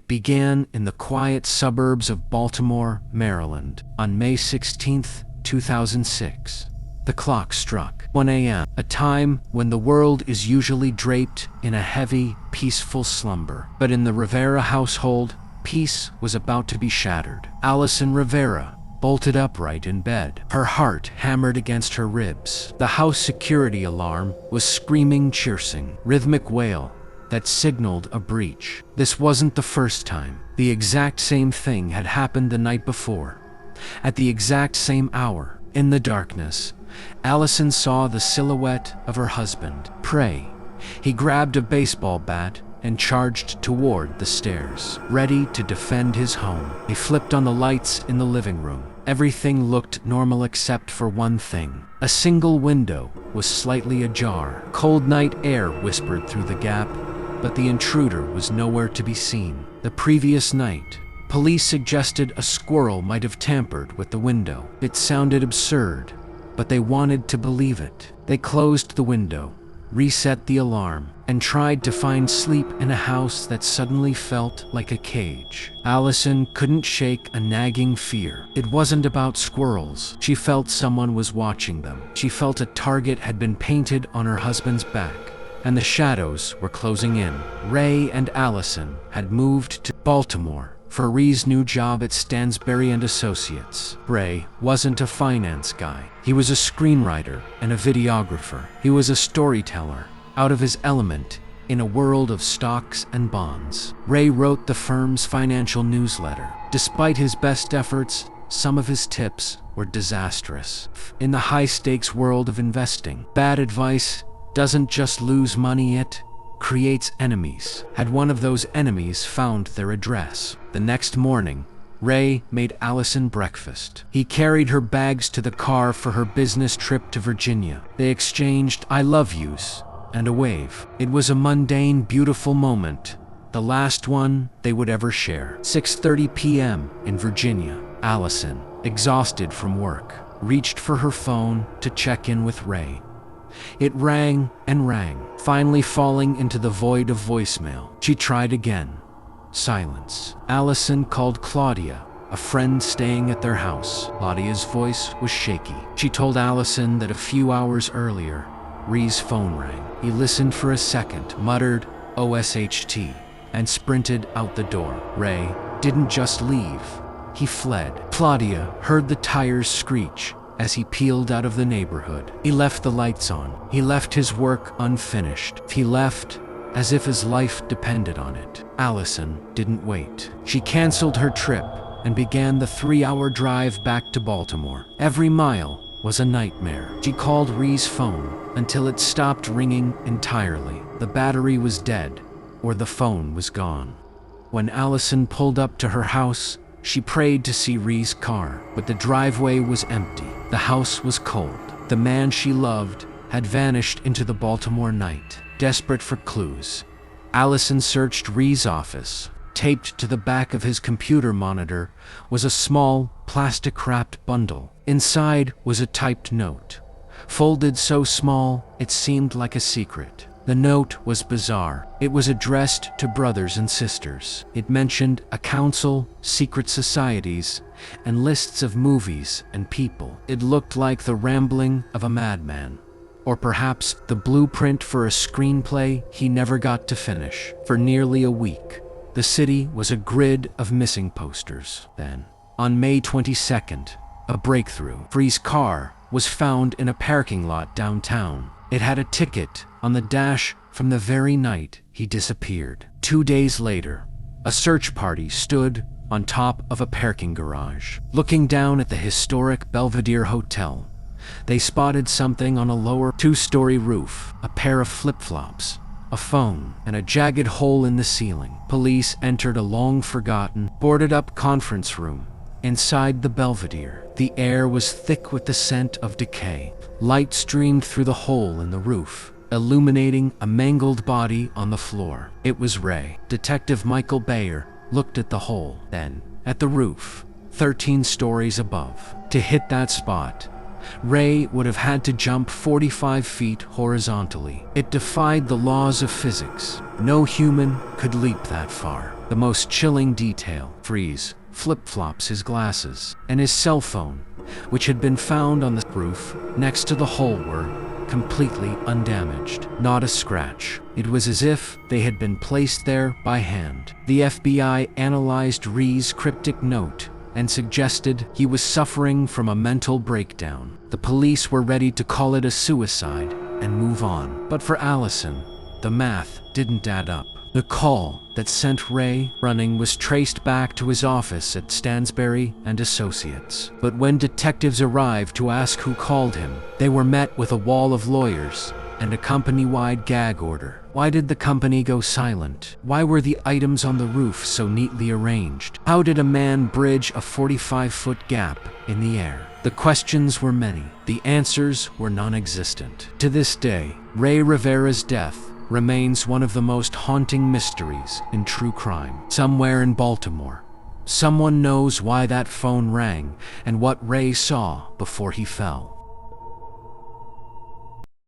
It began in the quiet suburbs of Baltimore, Maryland, on May 16, 2006. The clock struck 1 a.m., a time when the world is usually draped in a heavy, peaceful slumber. But in the Rivera household, peace was about to be shattered. Allison Rivera bolted upright in bed, her heart hammered against her ribs. The house security alarm was screaming, cheersing, rhythmic wail that signaled a breach. This wasn't the first time. The exact same thing had happened the night before. At the exact same hour, in the darkness, Allison saw the silhouette of her husband, Prey. He grabbed a baseball bat and charged toward the stairs, ready to defend his home. He flipped on the lights in the living room. Everything looked normal except for one thing. A single window was slightly ajar. Cold night air whispered through the gap, but the intruder was nowhere to be seen. The previous night, police suggested a squirrel might have tampered with the window. It sounded absurd, but they wanted to believe it. They closed the window, reset the alarm, and tried to find sleep in a house that suddenly felt like a cage. Allison couldn't shake a nagging fear. It wasn't about squirrels. She felt someone was watching them. She felt a target had been painted on her husband's back, and the shadows were closing in. Ray and Allison had moved to Baltimore for Rey's new job at Stansberry and Associates. Ray wasn't a finance guy. He was a screenwriter and a videographer. He was a storyteller, out of his element in a world of stocks and bonds. Ray wrote the firm's financial newsletter. Despite his best efforts, some of his tips were disastrous. In the high-stakes world of investing, bad advice doesn't just lose money, it creates enemies. Had one of those enemies found their address? The next morning, Ray made Allison breakfast. He carried her bags to the car for her business trip to Virginia. They exchanged I love yous and a wave. It was a mundane, beautiful moment, the last one they would ever share. 6:30 p.m. in Virginia. Allison, exhausted from work, reached for her phone to check in with Ray. It rang and rang, finally falling into the void of voicemail. She tried again. Silence. Allison called Claudia, a friend staying at their house. Claudia's voice was shaky. She told Allison that a few hours earlier, Rey's phone rang. He listened for a second, muttered OSHT, and sprinted out the door. Ray didn't just leave. He fled. Claudia heard the tires screech as he peeled out of the neighborhood. He left the lights on. He left his work unfinished. He left as if his life depended on it. Allison didn't wait. She canceled her trip and began the 3-hour drive back to Baltimore. Every mile was a nightmare. She called Rey's phone until it stopped ringing entirely. The battery was dead, or the phone was gone. When Allison pulled up to her house, she prayed to see Rey's car, but the driveway was empty. The house was cold. The man she loved had vanished into the Baltimore night. Desperate for clues, Allison searched Rey's office. Taped to the back of his computer monitor was a small, plastic-wrapped bundle. Inside was a typed note, folded so small it seemed like a secret. The note was bizarre. It was addressed to brothers and sisters. It mentioned a council, secret societies, and lists of movies and people. It looked like the rambling of a madman, or perhaps the blueprint for a screenplay he never got to finish. For nearly a week, the city was a grid of missing posters. Then, on May 22nd, a breakthrough. Rey's car was found in a parking lot downtown. It had a ticket on the dash from the very night he disappeared. 2 days later, a search party stood on top of a parking garage. Looking down at the historic Belvedere Hotel, they spotted something on a lower 2-story roof: a pair of flip-flops, a phone, and a jagged hole in the ceiling. Police entered a long-forgotten, boarded-up conference room inside the Belvedere. The air was thick with the scent of decay. Light streamed through the hole in the roof, illuminating a mangled body on the floor. It was Ray. Detective Michael Bayer looked at the hole, then at the roof, 13 stories above. To hit that spot, Rey would have had to jump 45 feet horizontally. It defied the laws of physics. No human could leap that far. The most chilling detail: Freeze flip-flops his glasses, and his cell phone, which had been found on the roof next to the hole, were completely undamaged. Not a scratch. It was as if they had been placed there by hand. The FBI analyzed Rey's cryptic note and suggested he was suffering from a mental breakdown. The police were ready to call it a suicide and move on. But for Allison, the math didn't add up. The call that sent Rey running was traced back to his office at Stansberry and Associates. But when detectives arrived to ask who called him, they were met with a wall of lawyers and a company-wide gag order. Why did the company go silent? Why were the items on the roof so neatly arranged? How did a man bridge a 45-foot gap in the air? The questions were many. The answers were non-existent. To this day, Rey Rivera's death remains one of the most haunting mysteries in true crime. Somewhere in Baltimore, someone knows why that phone rang and what Rey saw before he fell.